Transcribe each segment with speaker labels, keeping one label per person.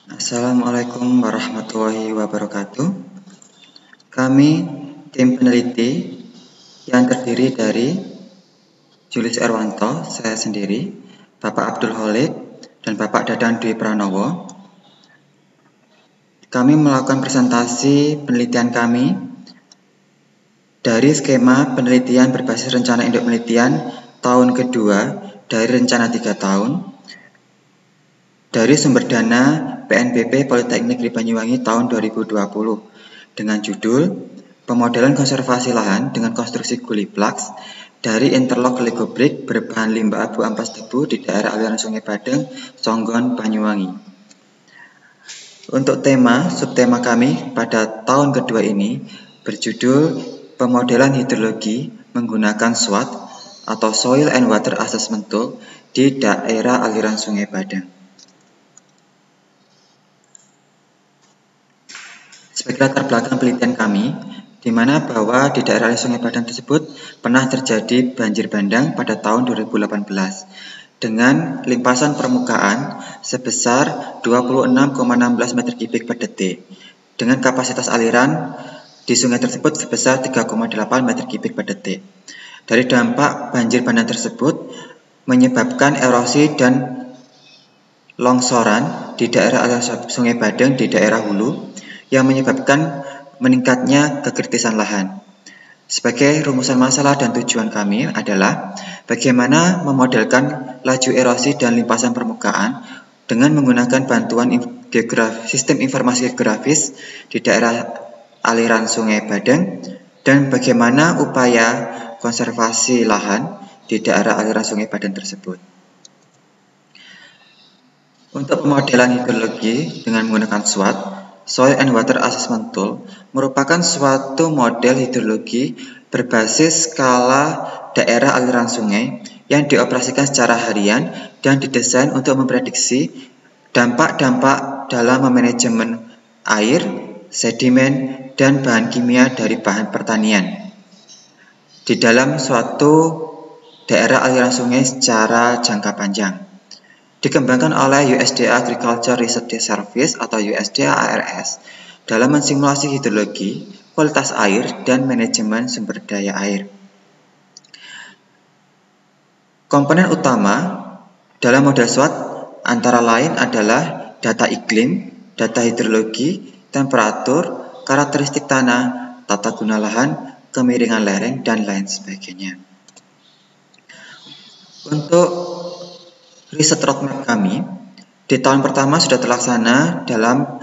Speaker 1: Assalamualaikum warahmatullahi wabarakatuh. Kami tim peneliti yang terdiri dari Julius Erwanto, saya sendiri, Bapak Abdul Khalid, dan Bapak Dadang Dwi Pranowo. Kami melakukan presentasi penelitian kami dari skema penelitian berbasis rencana induk penelitian tahun kedua dari rencana 3 tahun dari sumber dana PNBP Politeknik Negeri Banyuwangi tahun 2020 dengan judul Pemodelan Konservasi Lahan dengan Konstruksi Guliplaks dari interlock Lego Brick berbahan limbah abu ampas debu di daerah aliran Sungai Badeng, Songgon, Banyuwangi. Untuk subtema kami pada tahun kedua ini berjudul Pemodelan Hidrologi menggunakan SWAT atau Soil and Water Assessment Tool di daerah aliran Sungai Badeng. Sebagai latar belakang penelitian kami, di mana bahwa di daerah Sungai Badeng tersebut pernah terjadi banjir bandang pada tahun 2018 dengan limpasan permukaan sebesar 26,16 meter kubik per detik dengan kapasitas aliran di sungai tersebut sebesar 3,8 meter kubik per detik. Dari dampak banjir bandang tersebut menyebabkan erosi dan longsoran di daerah aliran Sungai Badeng di daerah hulu yang menyebabkan meningkatnya kekritisan lahan. Sebagai rumusan masalah dan tujuan kami adalah bagaimana memodelkan laju erosi dan limpasan permukaan dengan menggunakan bantuan sistem informasi geografis di daerah aliran Sungai Badeng dan bagaimana upaya konservasi lahan di daerah aliran Sungai Badeng tersebut. Untuk pemodelan hidrologi dengan menggunakan SWAT, Soil and Water Assessment Tool merupakan suatu model hidrologi berbasis skala daerah aliran sungai yang dioperasikan secara harian dan didesain untuk memprediksi dampak-dampak dalam memanajemen air, sedimen, dan bahan kimia dari bahan pertanian di dalam suatu daerah aliran sungai secara jangka panjang. Dikembangkan oleh USDA Agriculture Research Service atau USDA ARS dalam mensimulasi hidrologi, kualitas air, dan manajemen sumber daya air. Komponen utama dalam model SWAT antara lain adalah data iklim, data hidrologi, temperatur, karakteristik tanah, tata guna lahan, kemiringan lereng, dan lain sebagainya. Untuk riset roadmap kami di tahun pertama sudah terlaksana dalam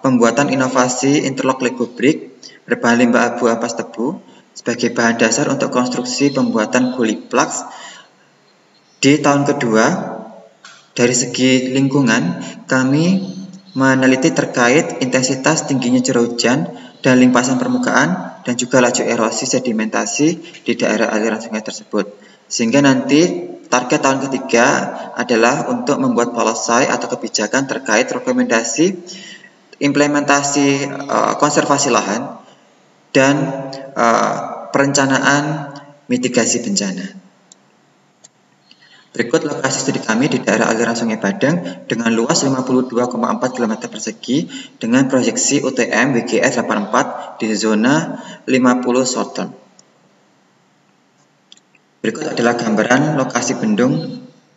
Speaker 1: pembuatan inovasi interlock Lego Brick berbahan limbah abu ampas tebu sebagai bahan dasar untuk konstruksi pembuatan guliplaks. Di tahun kedua, dari segi lingkungan, kami meneliti terkait intensitas tingginya curah hujan dan limpasan permukaan dan juga laju erosi sedimentasi di daerah aliran sungai tersebut. Sehingga nanti target tahun ketiga adalah untuk membuat policy atau kebijakan terkait rekomendasi implementasi konservasi lahan dan perencanaan mitigasi bencana. Berikut lokasi studi kami di daerah aliran Sungai Badeng dengan luas 52,4 km persegi dengan proyeksi UTM WGS 84 di zona 50 Southern. Berikut adalah gambaran lokasi bendung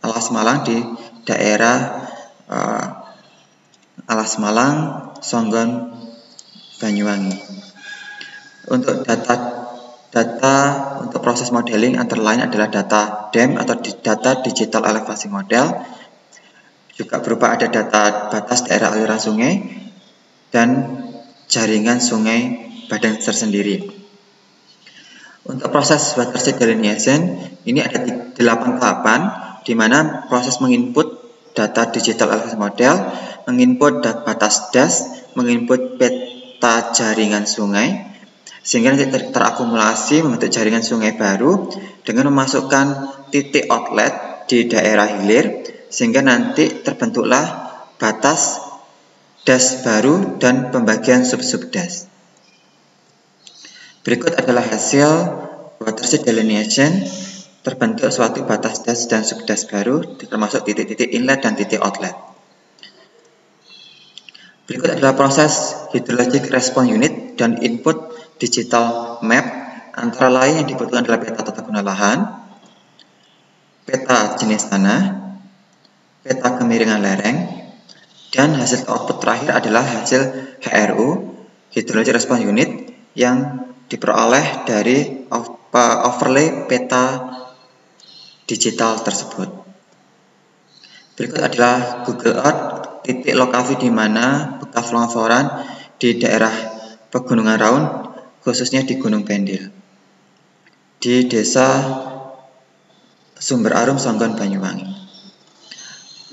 Speaker 1: Alas Malang di daerah Alas Malang, Songgon, Banyuwangi. Untuk data untuk proses modeling antara lain adalah data DEM atau data digital elevasi model, juga berupa ada data batas daerah aliran sungai dan jaringan sungai Badeng tersendiri. Untuk proses watershed delineation ini ada 8 tahapan di mana proses menginput data digital elevasi model, menginput batas das, menginput peta jaringan sungai, sehingga nanti terakumulasi membentuk jaringan sungai baru dengan memasukkan titik outlet di daerah hilir, sehingga nanti terbentuklah batas das baru dan pembagian sub-sub das. Berikut adalah hasil watershed delineation, terbentuk suatu batas das dan subdas baru termasuk titik-titik inlet dan titik outlet. Berikut adalah proses hydrologic response unit dan input digital map. Antara lain yang dibutuhkan adalah peta tata guna lahan, peta jenis tanah, peta kemiringan lereng, dan hasil output terakhir adalah hasil HRU, Hydrologic Response Unit, yang diperoleh dari overlay peta digital tersebut. Berikut adalah Google Earth, titik lokasi di mana bekas longsoran di daerah Pegunungan Raung, khususnya di Gunung Pendil, di Desa Sumber Arum, Songgon, Banyuwangi.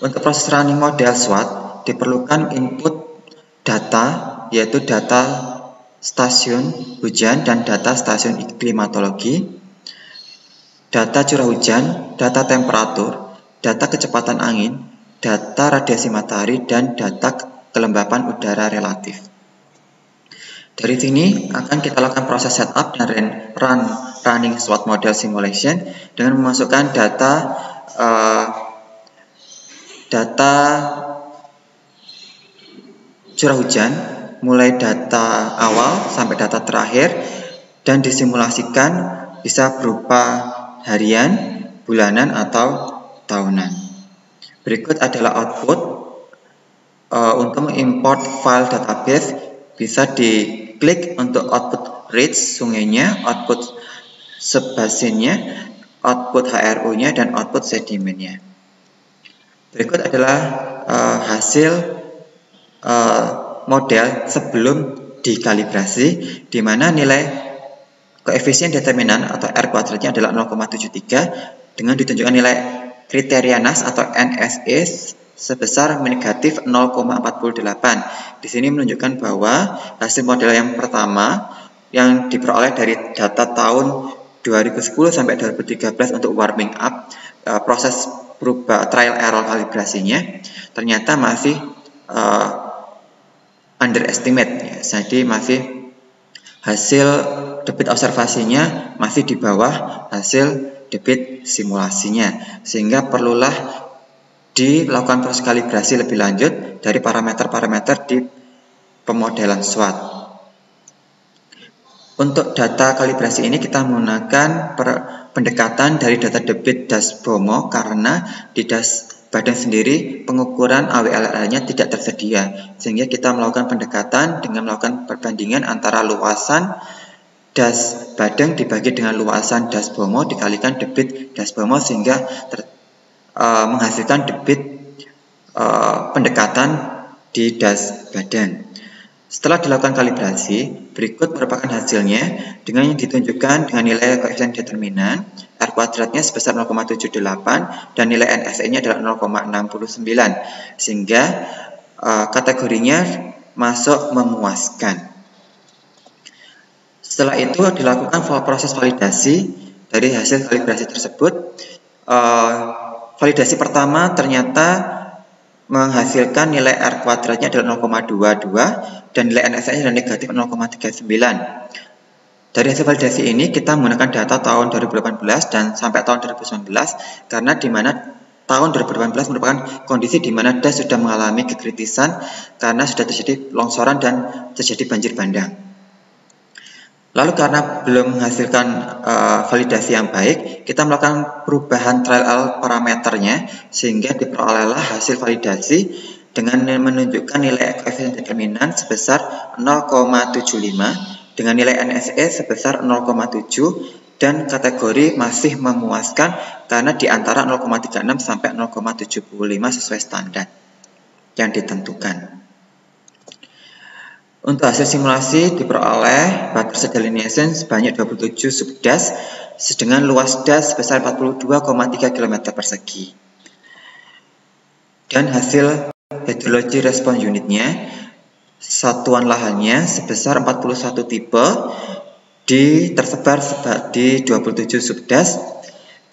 Speaker 1: Untuk proses running model SWOT diperlukan input data, yaitu data stasiun hujan dan data stasiun klimatologi, data curah hujan, data temperatur, data kecepatan angin, data radiasi matahari, dan data kelembapan udara relatif. Dari sini akan kita lakukan proses setup dan running SWOT model simulation dengan memasukkan data curah hujan mulai data awal sampai data terakhir dan disimulasikan bisa berupa harian, bulanan, atau tahunan. Berikut adalah output. Untuk mengimport file database bisa diklik untuk output reach sungainya, output subbasinnya, output HRU-nya, dan output sedimennya. Berikut adalah hasil model sebelum dikalibrasi, di mana nilai koefisien determinan atau R kuadratnya adalah 0,73 dengan ditunjukkan nilai kriteria NAS atau NSE sebesar negatif 0,48. Di sini menunjukkan bahwa hasil model yang pertama yang diperoleh dari data tahun 2010 sampai 2013 untuk warming up, proses berubah trial error kalibrasinya ternyata masih underestimate, jadi masih hasil debit observasinya masih di bawah hasil debit simulasinya, sehingga perlulah dilakukan proses kalibrasi lebih lanjut dari parameter-parameter di pemodelan SWOT. Untuk data kalibrasi ini kita menggunakan pendekatan dari data debit das BOMO karena di das Badeng sendiri pengukuran AWLR-nya tidak tersedia, sehingga kita melakukan pendekatan dengan melakukan perbandingan antara luasan das Badeng dibagi dengan luasan das BOMO dikalikan debit das BOMO, sehingga menghasilkan debit pendekatan di das Badeng. Setelah dilakukan kalibrasi, berikut merupakan hasilnya dengan yang ditunjukkan dengan nilai koefisien determinan R kuadratnya sebesar 0,78 dan nilai NSE-nya adalah 0,69, sehingga kategorinya masuk memuaskan. Setelah itu dilakukan proses validasi dari hasil kalibrasi tersebut. Validasi pertama ternyata menghasilkan nilai R kuadratnya adalah 0,22 dan nilai NSE-nya adalah negatif 0,39. Dari hasil validasi ini kita menggunakan data tahun 2018 dan sampai tahun 2019 karena di mana tahun 2018 merupakan kondisi di mana das sudah mengalami kekritisan karena sudah terjadi longsoran dan terjadi banjir bandang. Lalu karena belum menghasilkan validasi yang baik, kita melakukan perubahan trial parameternya sehingga diperolehlah hasil validasi dengan menunjukkan nilai koefisien determinan sebesar 0,75 dengan nilai NSE sebesar 0,7 dan kategori masih memuaskan karena di antara 0,36 sampai 0,75 sesuai standar yang ditentukan. Untuk hasil simulasi diperoleh Butters delineation sebanyak 27 subdas dengan luas das sebesar 42,3 km persegi. Dan hasil hydrology response unitnya, satuan lahannya sebesar 41 tipe tersebar di 27 subdas,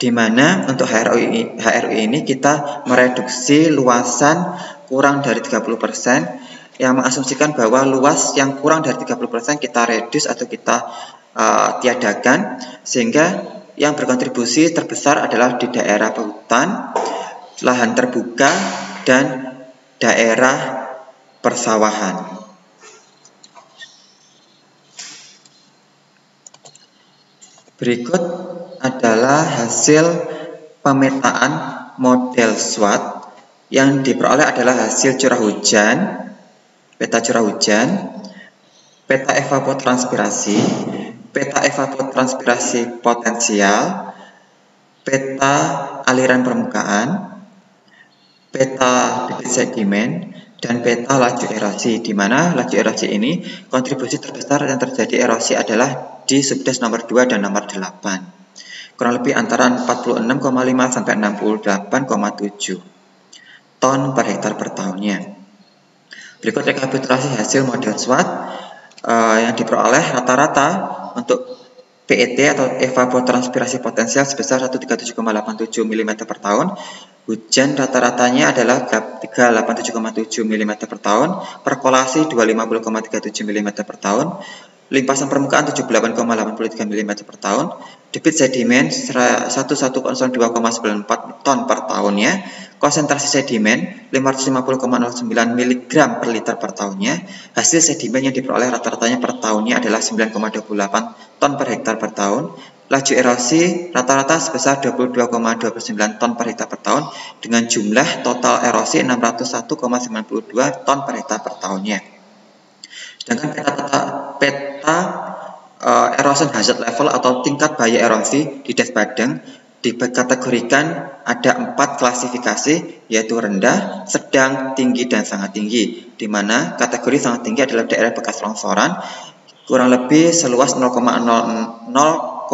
Speaker 1: di mana untuk HRU ini kita mereduksi luasan kurang dari 30%, yang mengasumsikan bahwa luas yang kurang dari 30% kita reduce atau kita tiadakan, sehingga yang berkontribusi terbesar adalah di daerah hutan, lahan terbuka, dan daerah persawahan. Berikut adalah hasil pemetaan model SWOT yang diperoleh adalah hasil curah hujan, peta curah hujan, peta evapotranspirasi, peta evapotranspirasi potensial, peta aliran permukaan, peta debit sedimen, dan peta laju erosi, di mana laju erosi ini kontribusi terbesar yang terjadi erosi adalah di subdes nomor 2 dan nomor 8, kurang lebih antara 46,5 sampai 68,7 ton per hektar per tahunnya. Berikut rekapitulasi hasil model SWOT yang diperoleh rata-rata untuk PET atau evapotranspirasi potensial sebesar 137,87 mm per tahun. Hujan rata-ratanya adalah 387,7 mm per tahun, perkolasi 250,37 mm per tahun, limpasan permukaan 78,83 mm per tahun, debit sedimen 1102,94 ton per tahunnya, konsentrasi sedimen 550,09 mg per liter per tahunnya. Hasil sedimen yang diperoleh rata-ratanya per tahunnya adalah 9,28 ton per hektar per tahun. Laju erosi rata-rata sebesar 22,29 ton per hektar per tahun dengan jumlah total erosi 601,92 ton per hektar per tahunnya. Sedangkan peta erosion hazard level atau tingkat bahaya erosi di Des Padang dikategorikan ada 4 klasifikasi, yaitu rendah, sedang, tinggi, dan sangat tinggi, di mana kategori sangat tinggi adalah daerah bekas longsoran kurang lebih seluas 0,006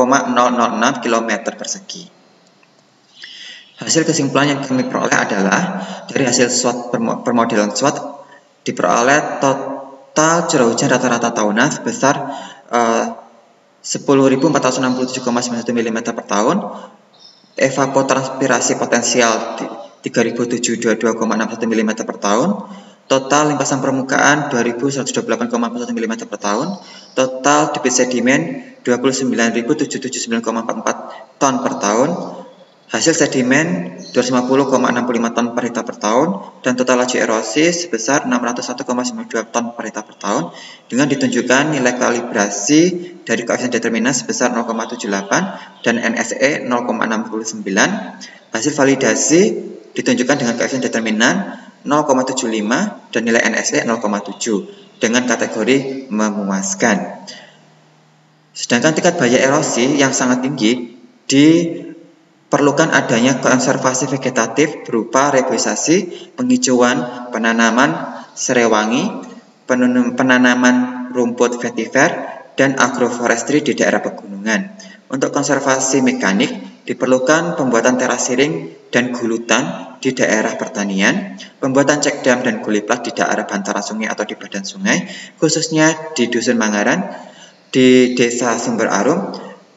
Speaker 1: km persegi. Hasil kesimpulan yang kami peroleh adalah dari hasil SWOT permodelan SWOT diperoleh total curah hujan rata-rata tahunan sebesar 10.467,91 mm per tahun, evapotranspirasi potensial 3.722,61 mm per tahun, total limpasan permukaan 2.128,41 mm per tahun, total debit sedimen 29.779,44 ton per tahun, hasil sedimen 250,65 ton per hektar per tahun, dan total laju erosi sebesar 601,92 ton per hektar per tahun, dengan ditunjukkan nilai kalibrasi dari koefisien determinan sebesar 0,78 dan NSE 0,69. Hasil validasi ditunjukkan dengan koefisien determinan 0,75 dan nilai NSE 0,7 dengan kategori memuaskan. Sedangkan tingkat bahaya erosi yang sangat tinggi diperlukan adanya konservasi vegetatif berupa reboisasi, penghijauan, penanaman serewangi, penanaman rumput vetiver, dan agroforestry di daerah pegunungan. Untuk konservasi mekanik diperlukan pembuatan terasiring dan gulutan di daerah pertanian, pembuatan cek dam dan guliplat di daerah bantaran sungai atau di badan sungai, khususnya di Dusun Mangaran, di Desa Sumber Arum,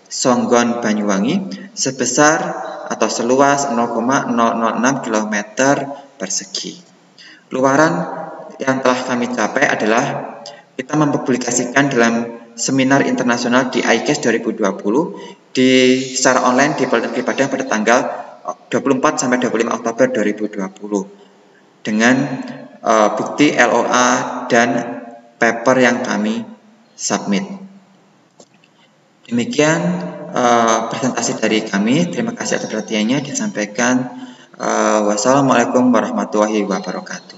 Speaker 1: Songgon, Banyuwangi, sebesar atau seluas 0,006 km persegi. Luaran yang telah kami capai adalah kita mempublikasikan dalam seminar internasional di ICASS 2020 secara online di Politeknik Padang pada tanggal 24 sampai 25 Oktober 2020 dengan bukti LOA dan paper yang kami submit. Demikian presentasi dari kami. Terima kasih atas perhatiannya. Disampaikan wassalamualaikum warahmatullahi wabarakatuh.